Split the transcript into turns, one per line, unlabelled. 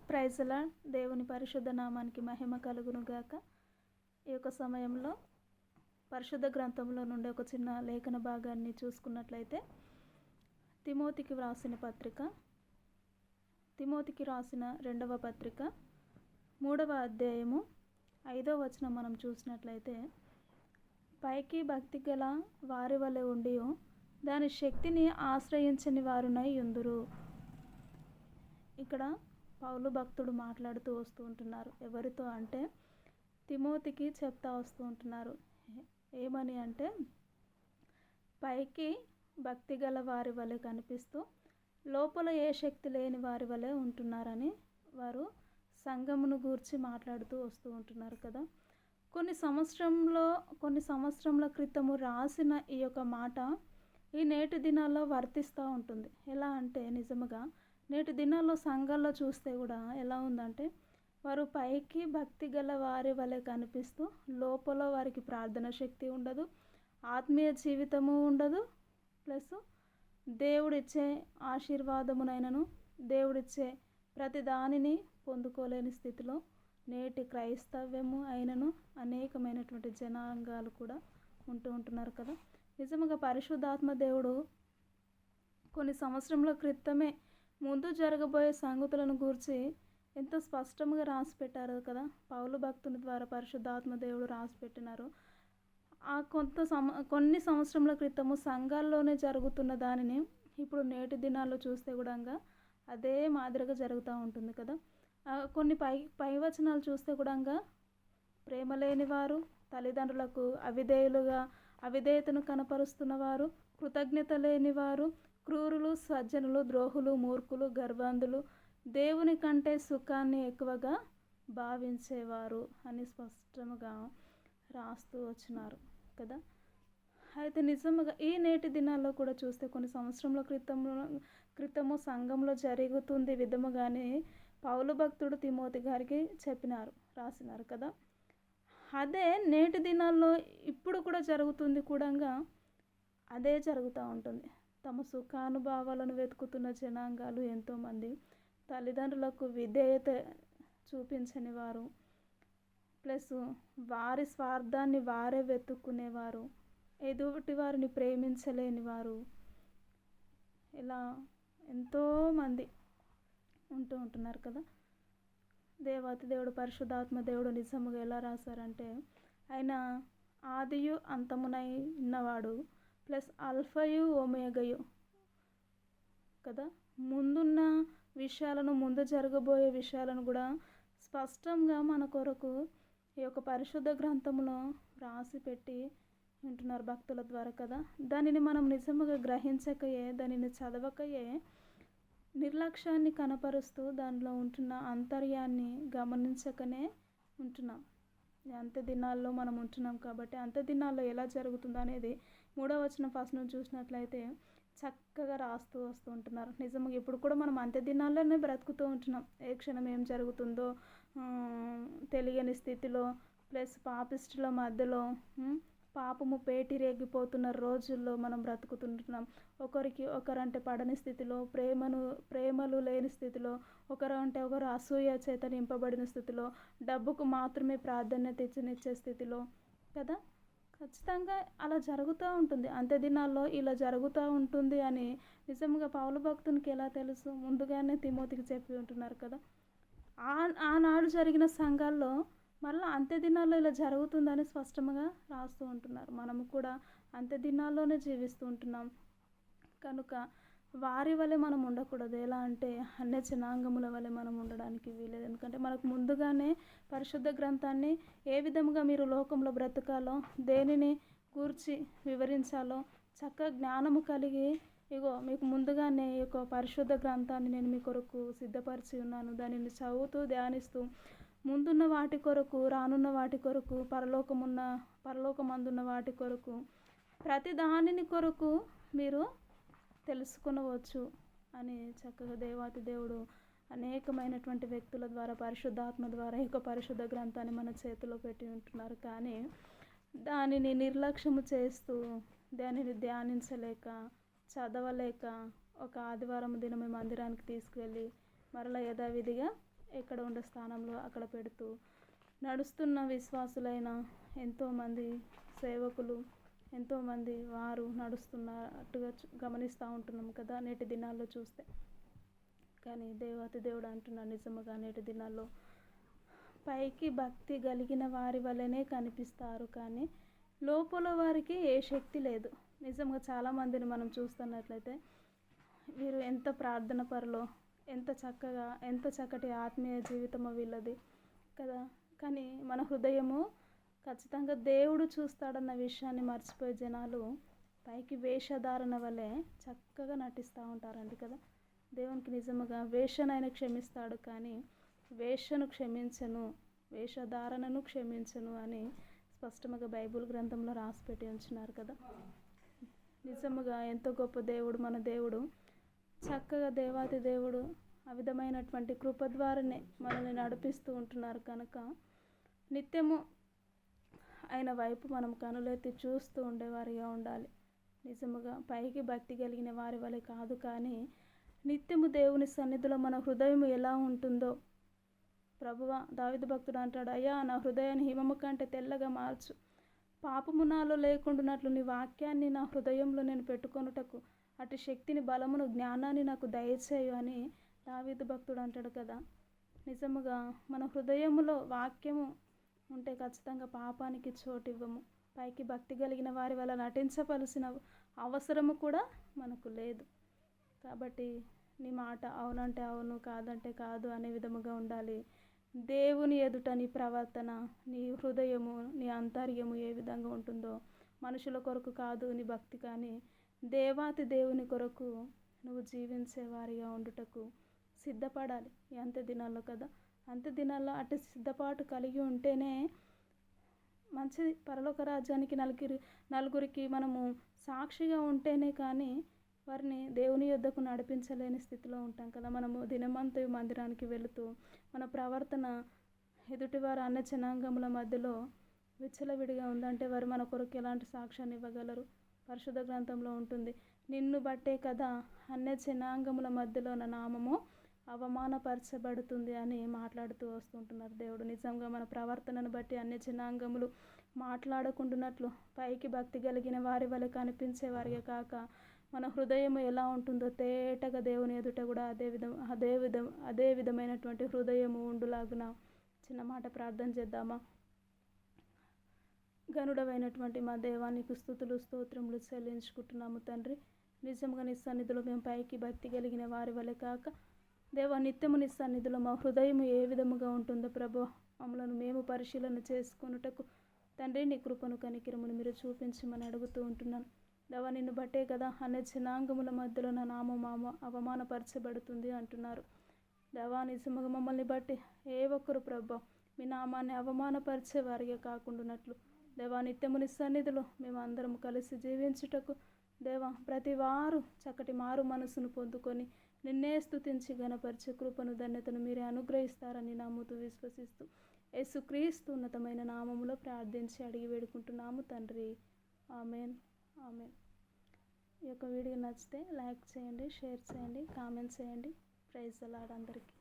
ప్రైజ్లా దేవుని పరిశుద్ధ నామానికి మహిమ కలుగును గాక. ఈ యొక్క సమయంలో పరిశుద్ధ గ్రంథంలో నుండి ఒక చిన్న లేఖన భాగాన్ని చూసుకున్నట్లయితే తిమోతికి రాసిన రెండవ పత్రిక 3వ అధ్యాయము 5వ వచనం మనం చూసినట్లయితే, పైకి భక్తి గల వారి వలె ఉండి దాని శక్తిని ఆశ్రయించని వారునై యుందురు. ఇక్కడ పౌలు భక్తుడు మాట్లాడుతూ వస్తూ ఉంటున్నారు. ఎవరితో అంటే తిమోతికి చెప్తా వస్తూ ఉంటున్నారు. ఏమని అంటే, పైకి భక్తి గల వారి వలె కనిపిస్తూ లోపల ఏ శక్తి లేని వారి వలె ఉంటున్నారని వారు సంఘమును గూర్చి మాట్లాడుతూ వస్తూ ఉంటున్నారు కదా. కొన్ని సంవత్సరముల క్రితము రాసిన ఈ యొక్క మాట ఈ నేటి దినాల్లో వర్తిస్తూ ఉంటుంది. ఎలా అంటే నిజముగా నేటి దినాల్లో సంఘాల్లో చూస్తే కూడా ఎలా ఉందంటే, వారు పైకి భక్తి గల వారి వలె కనిపిస్తూ లోపల వారికి ప్రార్థన శక్తి ఉండదు, ఆత్మీయ జీవితము ఉండదు, ప్లస్ దేవుడిచ్చే ఆశీర్వాదమునైనను దేవుడిచ్చే ప్రతి దానిని పొందుకోలేని స్థితిలో నేటి క్రైస్తవ్యము అయినను అనేకమైనటువంటి జనాంగాలు కూడా ఉంటున్నారు కదా. నిజంగా పరిశుద్ధాత్మ దేవుడు కొన్ని సంవత్సరముల క్రితమే ముందు జరగబోయే సంగతులను గూర్చి ఎంతో స్పష్టంగా రాసి పెట్టారు కదా. పౌలు భక్తుని ద్వారా పరిశుద్ధాత్మ దేవుడు రాసి పెట్టినారు. ఆ కొన్ని సంవత్సరముల క్రితము సంఘాల్లోనే జరుగుతున్న దానిని ఇప్పుడు నేటి దినాల్లో చూస్తే కూడా అదే మాదిరిగా జరుగుతూ ఉంటుంది కదా. కొన్ని పై వచనాలు చూస్తే కూడా ప్రేమ లేని వారు, తల్లిదండ్రులకు అవిధేయతను కనపరుస్తున్నవారు, కృతజ్ఞత లేనివారు, క్రూరులు, సజ్జనులు, ద్రోహులు, మూర్ఖులు, గర్వంధులు, దేవుని కంటే సుఖాన్ని ఎక్కువగా భావించేవారు అని స్పష్టంగా రాస్తూ వచ్చినారు కదా. అయితే నిజంగా ఈ నేటి దినాల్లో కూడా చూస్తే కొన్ని సంవత్సరముల క్రితము సంఘంలో జరుగుతుంది విధముగానే పౌలు భక్తుడు తిమోతి గారికి రాసినారు కదా. అదే నేటి దినాల్లో ఇప్పుడు కూడా జరుగుతుంది కూడా అదే జరుగుతూ ఉంటుంది. తమ సుఖానుభవాలను వెతుకుతున్న జనాంగాలు ఎంతోమంది, తల్లిదండ్రులకు విధేయత చూపించని వారు, ప్లస్ వారి స్వార్థాన్ని వారే వెతుక్కునేవారు, ఎదుటి వారిని ప్రేమించలేని వారు, ఇలా ఎంతోమంది ఉంటున్నారు కదా. దేవాతి దేవుడు పరిశుద్ధాత్మ దేవుడు నిజముగా ఎలా రాశారంటే, ఆయన ఆదియు అంతమునై ఉన్నవాడు, ప్లస్ అల్ఫయు ఒమేగయు కదా. ముందున్న విషయాలను, ముందు జరగబోయే విషయాలను కూడా స్పష్టంగా మన కొరకు ఈ యొక్క పరిశుద్ధ గ్రంథంలో రాసి పెట్టి ఉంటున్నారు భక్తుల ద్వారా కదా. దానిని మనం నిజముగా గ్రహించకయే, దానిని చదవకయే నిర్లక్ష్యాన్ని కనపరుస్తూ దానిలో ఉంటున్న అంతర్యాన్ని గమనించకనే ఉంటున్నాం. అంత్య దినాల్లో మనం ఉంటున్నాం కాబట్టి అంత్య దినాల్లో ఎలా జరుగుతుందో అనేది 3వ వచనం ఫస్ట్ నుంచి చూసినట్లయితే చక్కగా రాస్తూ వస్తూ ఉంటున్నారు. నిజంగా ఇప్పుడు కూడా మనం అంత్య దినాల్లోనే బ్రతుకుతూ ఉంటున్నాం. ఏ క్షణం ఏం జరుగుతుందో తెలియని స్థితిలో, ప్లస్ పాపిస్టుల మధ్యలో పాపము పేటి రేగిపోతున్న రోజుల్లో మనం బ్రతుకుతుంటున్నాం. ఒకరంటే పడని స్థితిలో, ప్రేమలు లేని స్థితిలో, ఒకరు అసూయ చేత నింపబడిన స్థితిలో, డబ్బుకు మాత్రమే ప్రాధాన్యత ఇచ్చే స్థితిలో కదా. ఖచ్చితంగా అలా జరుగుతూ ఉంటుంది. అంత్య దినాల్లో ఇలా జరుగుతూ ఉంటుంది అని నిజంగా పౌలు భక్తునికి ఎలా తెలుసు? ముందుగానే తిమోతికి చెప్పి ఉంటున్నారు కదా. ఆనాడు జరిగిన సంఘాల్లో మళ్ళీ అంత్య దినాల్లో ఇలా జరుగుతుందని స్పష్టంగా రాస్తూ ఉంటున్నారు. మనము కూడా అంత్య దినాల్లోనే జీవిస్తూ ఉంటున్నాం కనుక వారి వలె మనం ఉండకూడదు. ఎలా అంటే అన్య జనాంగముల వలె మనం ఉండడానికి వీలేదు. ఎందుకంటే మనకు ముందుగానే పరిశుద్ధ గ్రంథాన్ని ఏ విధంగా మీరు లోకంలో బ్రతకాలో, దేనిని గూర్చి వివరించాలో చక్కగా జ్ఞానము కలిగి మీకు ముందుగానే ఈ యొక్క పరిశుద్ధ గ్రంథాన్ని నేను మీ కొరకు సిద్ధపరిచి ఉన్నాను. దానిని చదువుతూ ధ్యానిస్తూ ముందున్న వాటి కొరకు, రానున్న వాటి కొరకు, పరలోకమందున్న వాటి కొరకు, ప్రతి దానిని కొరకు మీరు తెలుసుకొనవచ్చు అని చక్కగా దేవాతి దేవుడు అనేకమైనటువంటి వ్యక్తుల ద్వారా, పరిశుద్ధాత్మ ద్వారా ఈ యొక్క పరిశుద్ధ గ్రంథాన్ని మన చేతిలో పెట్టి ఉంటున్నారు. కానీ దానిని నిర్లక్ష్యము చేస్తూ, దానిని ధ్యానించలేక, చదవలేక, ఒక ఆదివారం దినమే మందిరానికి తీసుకువెళ్ళి మరలా యథావిధిగా ఎక్కడ ఉండే స్థానంలో అక్కడ పెడుతూ నడుస్తున్న విశ్వాసులైన ఎంతోమంది సేవకులు, ఎంతోమంది వారు నడుస్తున్నట్టుగా గమనిస్తూ ఉంటున్నాం కదా నేటి దినాల్లో చూస్తే. కానీ దేవాతి దేవుడు అంటున్నాడు, నిజముగా నేటి దినాల్లో పైకి భక్తి కలిగిన వారి వల్లనే కనిపిస్తారు, కానీ లోపల వారికి ఏ శక్తి లేదు. నిజంగా చాలామందిని మనం చూస్తున్నట్లయితే వీరు ఎంత ప్రార్థన పరులో, ఎంత చక్కటి ఆత్మీయ జీవితమో వీళ్ళది కదా. కానీ మన హృదయము ఖచ్చితంగా దేవుడు చూస్తాడన్న విషయాన్ని మర్చిపోయే జనాలు పైకి వేషధారణ వల్లే చక్కగా నటిస్తూ ఉంటారండి కదా. దేవునికి నిజముగా వేషనైనా క్షమిస్తాడు, కానీ వేషను క్షమించను, వేషధారణను క్షమించను అని స్పష్టంగా బైబిల్ గ్రంథంలో రాసిపెట్టి ఉంచినారు కదా. నిజముగా ఎంతో గొప్ప దేవుడు మన దేవుడు. చక్కగా దేవాతి దేవుడు ఆ విధమైనటువంటి కృప ద్వారానే మనల్ని నడిపిస్తూ ఉంటున్నారు కనుక నిత్యము ఆయన వైపు మనం కనులెత్తి చూస్తూ ఉండేవారిగా ఉండాలి. నిజముగా పైకి భక్తి కలిగిన వారి వలె కాదు, కానీ నిత్యము దేవుని సన్నిధిలో మన హృదయం ఎలా ఉంటుందో ప్రభువా, దావీదు భక్తుడు అంటాడు, అయ్యా నా హృదయాన్ని హిమము కంటే తెల్లగా మార్చు, పాపము నాలో లేకుండానట్లు నీ వాక్యాన్ని నా హృదయంలో నేను పెట్టుకొనుటకు అటు శక్తిని, బలమును, జ్ఞానాన్ని నాకు దయచేయు అని దావీదు భక్తుడు అంటాడు కదా. నిజముగా మన హృదయములో వాక్యము ఉంటే ఖచ్చితంగా పాపానికి చోటు ఇవ్వము. పైకి భక్తి కలిగిన వారి వల్ల నటించవలసిన అవసరము కూడా మనకు లేదు. కాబట్టి నీ మాట అవునంటే అవును, కాదంటే కాదు అనే విధముగా ఉండాలి. దేవుని ఎదుట నీ ప్రవర్తన, నీ హృదయము, నీ అంతర్యము ఏ విధంగా ఉంటుందో, మనుషుల కొరకు కాదు నీ భక్తి, కానీ దేవాతి దేవుని కొరకు నువ్వు జీవించేవారిగా ఉండుటకు సిద్ధపడాలి. ఈ అంత్య దినాల్లో కదా, అంత్య దినాల్లో అటు సిద్ధపాటు కలిగి ఉంటేనే మంచిది. పరలోక రాజ్యానికి నలుగురికి మనము సాక్షిగా ఉంటేనే కానీ వారిని దేవుని యొద్దకు నడిపించలేని స్థితిలో ఉంటాం కదా. మనము దినమంతా మందిరానికి వెళుతూ మన ప్రవర్తన ఎదుటివారు అన్న జనాంగముల మధ్యలో విచ్చలవిడిగా ఉందంటే వారు మన కొరకు ఎలాంటి సాక్ష్యాన్ని ఇవ్వగలరు? పరిశుద్ధ గ్రంథంలో ఉంటుంది, నిన్ను బట్టే కదా అన్య జనాంగముల మధ్యలో నా నామము అవమానపరచబడుతుంది అని మాట్లాడుతూ వస్తుంటున్నారు దేవుడు. నిజంగా మన ప్రవర్తనను బట్టి అన్య జనాంగములు మాట్లాడకుండానట్లు పైకి భక్తి కలిగిన వారి వల్ల కనిపించేవారిగా కాక మన హృదయం ఎలా ఉంటుందో తేటగా దేవుని ఎదుట కూడా అదే విధమైనటువంటి హృదయము ఉండులాగున చిన్న మాట ప్రార్థన చేద్దామా? గనుడవైనటువంటి మా దేవానికి స్తుతులు స్తోత్రములు చెల్లించుకుంటున్నాము తండ్రి. నిజంగా నీ సన్నిధిలో మేము పైకి భక్తి కలిగిన వారి వలె కాక దేవా, నిత్యము నీ సన్నిధిలో మా హృదయం ఏ విధముగా ఉంటుందో ప్రభు మమ్మలను మేము పరిశీలన చేసుకొనుటకు తండ్రి నీ కృపను కనికిరమును మీరు చూపించమని అడుగుతూ ఉంటున్నాను. దేవా, నిన్ను బట్టే కదా అనే జనాంగముల మధ్యలో నా నామం అవమానపరచబడుతుంది అంటున్నారు. దేవా, నిజముగా మమ్మల్ని బట్టి ఏ ఒక్కరు ప్రభు మీ నామాన్ని అవమానపరిచే వారిగా కాకుండానట్లు దేవా, నిత్యము నీ సన్నిధిలో మేము అందరం కలిసి జీవించుటకు దేవా, ప్రతి వారు చక్కటి మారు మనసును పొందుకొని నిన్నే స్తుతించి గణపరిచే కృపను ధన్యతను మీరే అనుగ్రహిస్తారని నమ్ముతూ విశ్వసిస్తూ యేసుక్రీస్తు ఉన్నతమైన నామములో ప్రార్థించి అడిగి వేడుకుంటున్నాము తండ్రి. Amen, amen. ఈ యొక్క వీడియో నచ్చితే లైక్ చేయండి, షేర్ చేయండి, కామెంట్ చేయండి. ప్రైజ్ ది లార్డ్ అందరికీ.